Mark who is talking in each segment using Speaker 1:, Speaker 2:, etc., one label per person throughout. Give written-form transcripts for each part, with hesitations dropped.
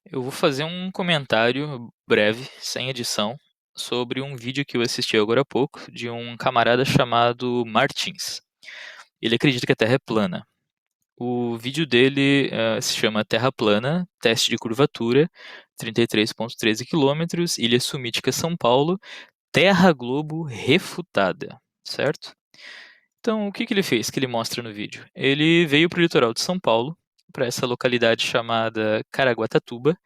Speaker 1: Eu vou fazer um comentário breve, sem edição, sobre um vídeo que eu assisti agora há pouco, de um camarada chamado Martins. Ele acredita que a Terra é plana. O vídeo dele se chama Terra Plana, Teste de Curvatura, 33,13 quilômetros, Ilha Sumítica, São Paulo, Terra Globo refutada, certo? Então, o que ele fez, que ele mostra no vídeo? Ele veio para o litoral de São Paulo, para essa localidade chamada Caraguatatuba,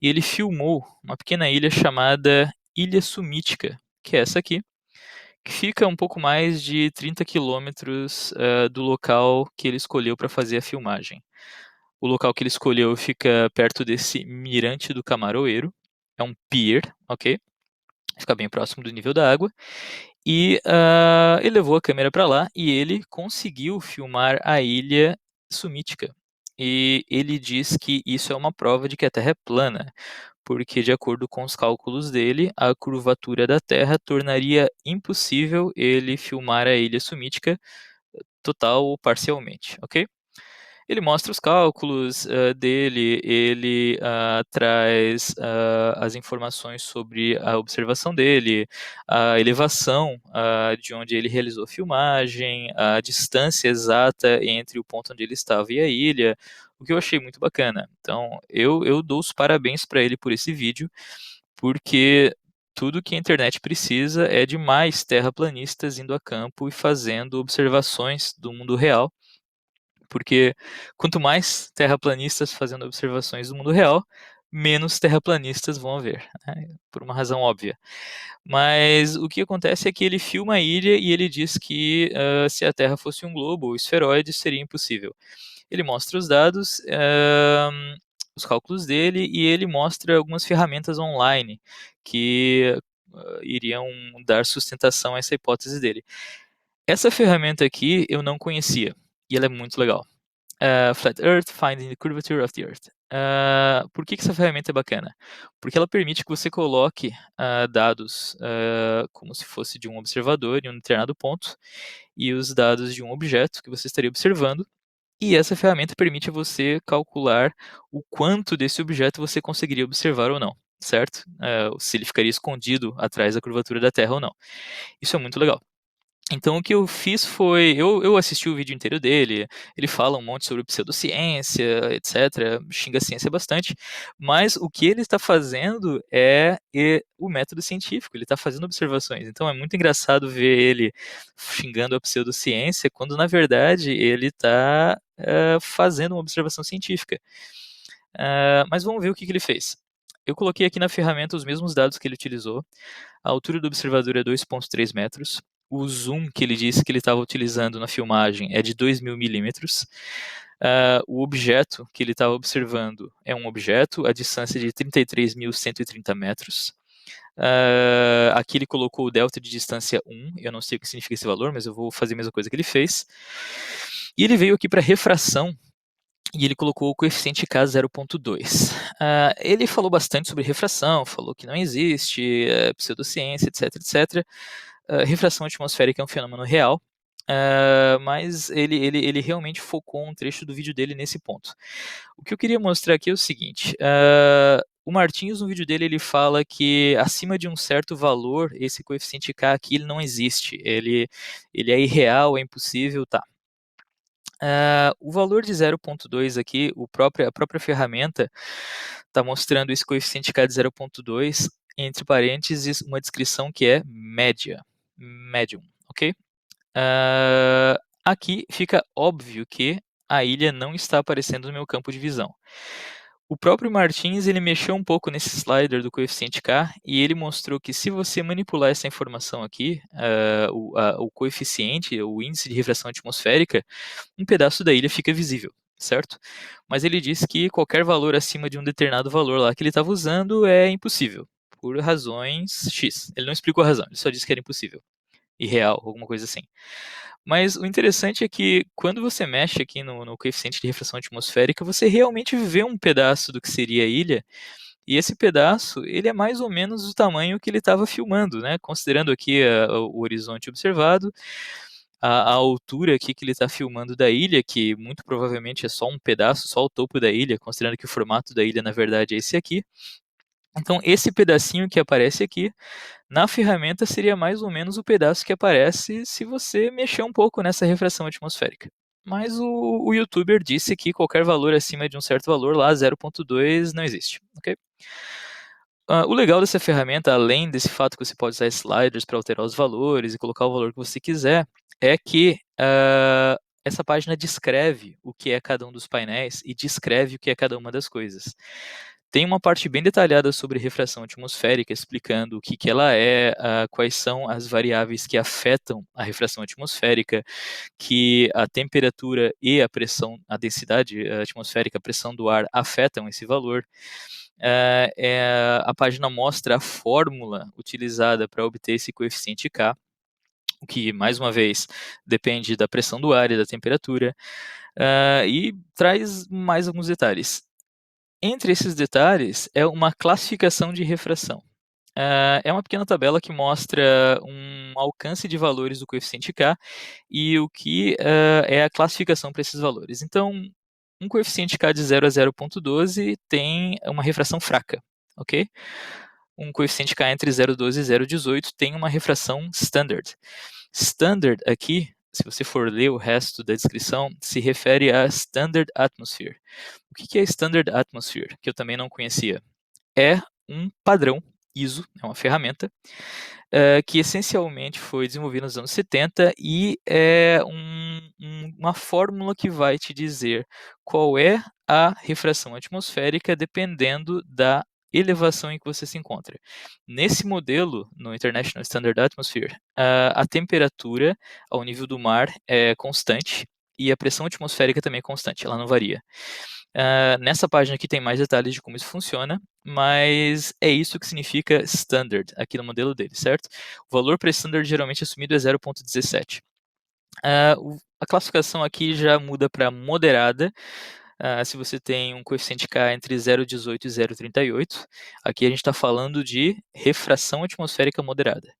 Speaker 1: e ele filmou uma pequena ilha chamada Ilha Sumítica, que é essa aqui, que fica um pouco mais de 30 quilômetros do local que ele escolheu para fazer a filmagem. O local que ele escolheu fica perto desse Mirante do Camaroeiro, é um pier, ok? Fica bem próximo do nível da água. E ele levou a câmera para lá e ele conseguiu filmar a ilha Sumítica. E ele diz que isso é uma prova de que a Terra é plana, porque, de acordo com os cálculos dele, a curvatura da Terra tornaria impossível ele filmar a ilha Sumítica total ou parcialmente, ok? Ele mostra os cálculos dele, ele traz as informações sobre a observação dele, a elevação de onde ele realizou a filmagem, a distância exata entre o ponto onde ele estava e a ilha, o que eu achei muito bacana. Então, eu dou os parabéns para ele por esse vídeo, porque tudo que a internet precisa é de mais terraplanistas indo a campo e fazendo observações do mundo real, porque quanto mais terraplanistas fazendo observações do mundo real, menos terraplanistas vão haver, né? Por uma razão óbvia. Mas o que acontece é que ele filma a ilha e ele diz que se a Terra fosse um globo ou esferoide seria impossível. Ele mostra os dados, os cálculos dele, e ele mostra algumas ferramentas online que iriam dar sustentação a essa hipótese dele. Essa ferramenta aqui eu não conhecia e ela é muito legal. Flat Earth, Finding the Curvature of the Earth. Por que essa ferramenta é bacana? Porque ela permite que você coloque dados como se fosse de um observador em um determinado ponto e os dados de um objeto que você estaria observando, e essa ferramenta permite você calcular o quanto desse objeto você conseguiria observar ou não, certo? Se ele ficaria escondido atrás da curvatura da Terra ou não. Isso é muito legal. Então o que eu fiz foi, eu assisti o vídeo inteiro dele, ele fala um monte sobre pseudociência, etc, xinga a ciência bastante, mas o que ele está fazendo é o método científico, ele está fazendo observações. Então é muito engraçado ver ele xingando a pseudociência, quando na verdade ele está fazendo uma observação científica. Mas vamos ver o que ele fez. Eu coloquei aqui na ferramenta os mesmos dados que ele utilizou. A altura do observador é 2,3 metros. O zoom que ele disse que ele estava utilizando na filmagem é de 2.000 milímetros. O objeto que ele estava observando é um objeto, a distância é de 33.130 metros. Aqui ele colocou o delta de distância 1, eu não sei o que significa esse valor, mas eu vou fazer a mesma coisa que ele fez. E ele veio aqui para refração, e ele colocou o coeficiente K 0,2. Ele falou bastante sobre refração, falou que não existe, pseudociência, etc, etc. Refração atmosférica é um fenômeno real, mas ele realmente focou um trecho do vídeo dele nesse ponto. O que eu queria mostrar aqui é o seguinte, o Martins, no vídeo dele, ele fala que acima de um certo valor, esse coeficiente K aqui ele não existe, ele é irreal, é impossível, tá. O valor de 0,2 aqui, a própria ferramenta está mostrando esse coeficiente K de 0,2, entre parênteses, uma descrição que é média, médium, ok? Aqui fica óbvio que a ilha não está aparecendo no meu campo de visão. O próprio Martins ele mexeu um pouco nesse slider do coeficiente K e ele mostrou que se você manipular essa informação aqui, o coeficiente, o índice de refração atmosférica, um pedaço da ilha fica visível, certo? Mas ele disse que qualquer valor acima de um determinado valor lá que ele estava usando é impossível, por razões X. Ele não explicou a razão, ele só disse que era impossível, irreal, alguma coisa assim. Mas o interessante é que quando você mexe aqui no coeficiente de refração atmosférica, você realmente vê um pedaço do que seria a ilha, e esse pedaço, ele é mais ou menos do tamanho que ele estava filmando, né? Considerando aqui o horizonte observado, a altura aqui que ele está filmando da ilha, que muito provavelmente é só um pedaço, só o topo da ilha, considerando que o formato da ilha, na verdade, é esse aqui. Então, esse pedacinho que aparece aqui, na ferramenta, seria mais ou menos o pedaço que aparece se você mexer um pouco nessa refração atmosférica. Mas o youtuber disse que qualquer valor acima de um certo valor, lá 0.2, não existe, ok? O legal dessa ferramenta, além desse fato que você pode usar sliders para alterar os valores e colocar o valor que você quiser, é que essa página descreve o que é cada um dos painéis e descreve o que é cada uma das coisas. Tem uma parte bem detalhada sobre refração atmosférica, explicando o que ela é, quais são as variáveis que afetam a refração atmosférica, que a temperatura e a pressão, a densidade atmosférica, a pressão do ar afetam esse valor. A página mostra a fórmula utilizada para obter esse coeficiente K, o que, mais uma vez, depende da pressão do ar e da temperatura, e traz mais alguns detalhes. Entre esses detalhes, é uma classificação de refração. É uma pequena tabela que mostra um alcance de valores do coeficiente K e o que é a classificação para esses valores. Então, um coeficiente K de 0 a 0.12 tem uma refração fraca, ok? Um coeficiente K entre 0.12 e 0.18 tem uma refração standard. Standard aqui, se você for ler o resto da descrição, se refere a Standard Atmosphere. O que é Standard Atmosphere? Que eu também não conhecia. É um padrão ISO, é uma ferramenta, que essencialmente foi desenvolvida nos anos 70 e é uma fórmula que vai te dizer qual é a refração atmosférica dependendo da elevação em que você se encontra. Nesse modelo, no International Standard Atmosphere, a temperatura ao nível do mar é constante e a pressão atmosférica também é constante, ela não varia. Nessa página aqui tem mais detalhes de como isso funciona, mas é isso que significa standard aqui no modelo dele, certo? O valor para standard geralmente assumido é 0.17. A classificação aqui já muda para moderada, se você tem um coeficiente K entre 0,18 e 0,38. Aqui a gente está falando de refração atmosférica moderada.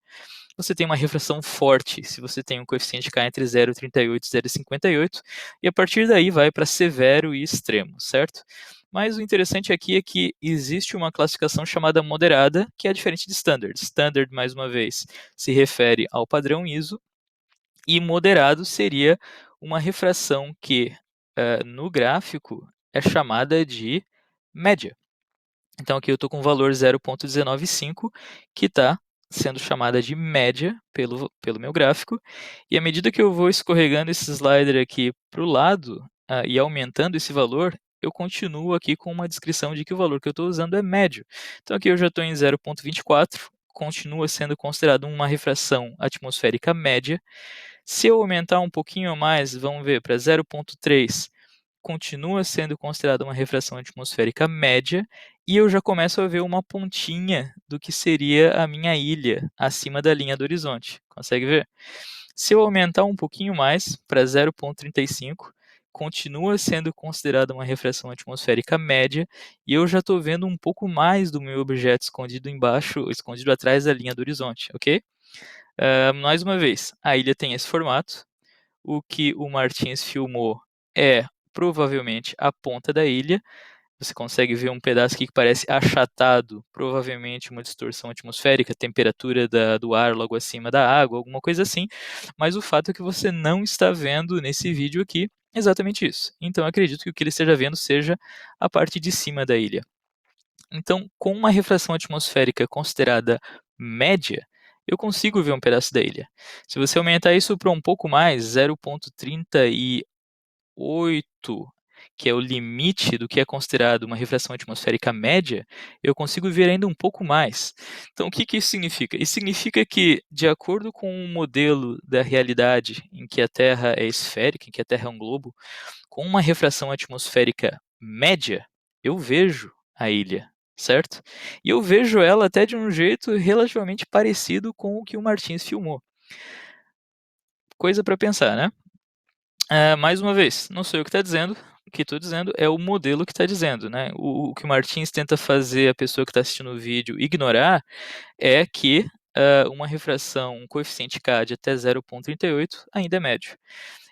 Speaker 1: Você tem uma refração forte se você tem um coeficiente K entre 0,38 e 0,58, e a partir daí vai para severo e extremo, certo? Mas o interessante aqui é que existe uma classificação chamada moderada, que é diferente de standard. Standard, mais uma vez, se refere ao padrão ISO, e moderado seria uma refração que, no gráfico, é chamada de média. Então aqui eu estou com o valor 0.195, que está sendo chamada de média pelo meu gráfico, e à medida que eu vou escorregando esse slider aqui para o lado e aumentando esse valor, eu continuo aqui com uma descrição de que o valor que eu estou usando é médio. Então aqui eu já estou em 0.24, continua sendo considerado uma refração atmosférica média. Se eu aumentar um pouquinho mais, vamos ver, para 0.3, continua sendo considerada uma refração atmosférica média, e eu já começo a ver uma pontinha do que seria a minha ilha acima da linha do horizonte. Consegue ver? Se eu aumentar um pouquinho mais, para 0.35, continua sendo considerada uma refração atmosférica média, e eu já estou vendo um pouco mais do meu objeto escondido embaixo, escondido atrás da linha do horizonte, ok? Mais uma vez, a ilha tem esse formato. O que o Martins filmou é provavelmente a ponta da ilha. Você consegue ver um pedaço aqui que parece achatado, provavelmente uma distorção atmosférica, temperatura do ar logo acima da água, alguma coisa assim. Mas o fato é que você não está vendo nesse vídeo aqui exatamente isso. Então acredito que o que ele esteja vendo seja a parte de cima da ilha. Então, com uma refração atmosférica considerada média, eu consigo ver um pedaço da ilha. Se você aumentar isso para um pouco mais, 0,38, que é o limite do que é considerado uma refração atmosférica média, eu consigo ver ainda um pouco mais. Então, o que isso significa? Isso significa que, de acordo com o modelo da realidade em que a Terra é esférica, em que a Terra é um globo, com uma refração atmosférica média, eu vejo a ilha, certo? E eu vejo ela até de um jeito relativamente parecido com o que o Martins filmou. Coisa para pensar, né? Mais uma vez, não sou eu que está dizendo, o que estou dizendo é o modelo que está dizendo, né? O que o Martins tenta fazer a pessoa que está assistindo o vídeo ignorar é que uma refração, um coeficiente K de até 0,38 ainda é médio.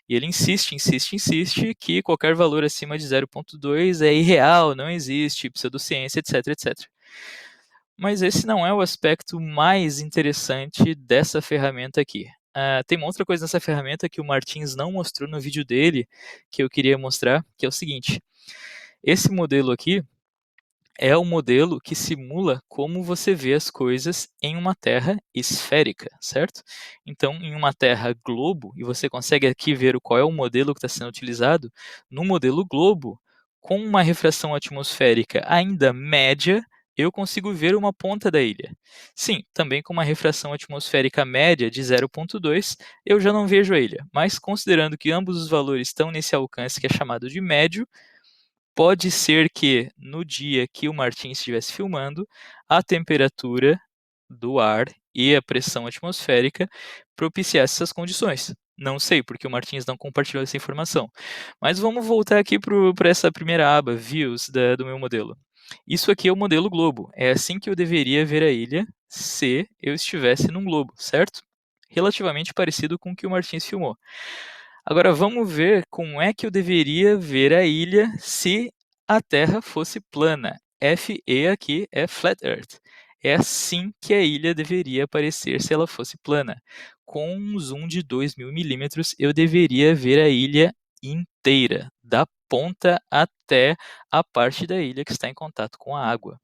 Speaker 1: E ele insiste, insiste, insiste que qualquer valor acima de 0,2 é irreal, não existe, pseudociência, etc, etc. Mas esse não é o aspecto mais interessante dessa ferramenta aqui. Tem uma outra coisa nessa ferramenta que o Martins não mostrou no vídeo dele, que eu queria mostrar, que é o seguinte. Esse modelo aqui é o modelo que simula como você vê as coisas em uma Terra esférica, certo? Então, em uma Terra globo, e você consegue aqui ver qual é o modelo que está sendo utilizado, no modelo globo, com uma refração atmosférica ainda média, eu consigo ver uma ponta da ilha. Sim, também com uma refração atmosférica média de 0,2, eu já não vejo a ilha, mas considerando que ambos os valores estão nesse alcance que é chamado de médio, pode ser que no dia que o Martins estivesse filmando, a temperatura do ar e a pressão atmosférica propiciasse essas condições. Não sei, porque o Martins não compartilhou essa informação. Mas vamos voltar aqui para essa primeira aba, Views, do meu modelo. Isso aqui é o modelo globo. É assim que eu deveria ver a ilha se eu estivesse num globo, certo? Relativamente parecido com o que o Martins filmou. Agora vamos ver como é que eu deveria ver a ilha se a Terra fosse plana. FE aqui é Flat Earth. É assim que a ilha deveria aparecer se ela fosse plana. Com um zoom de 2000 milímetros, eu deveria ver a ilha inteira, da ponta até a parte da ilha que está em contato com a água.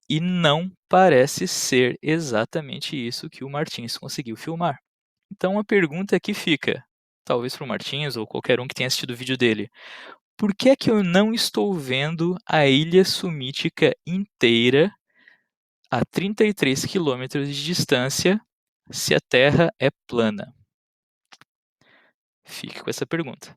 Speaker 1: E não parece ser exatamente isso que o Martins conseguiu filmar. Então a pergunta que fica, talvez para o Martins ou qualquer um que tenha assistido o vídeo dele, por que é que eu não estou vendo a ilha sumítica inteira a 33 quilômetros de distância se a Terra é plana? Fique com essa pergunta.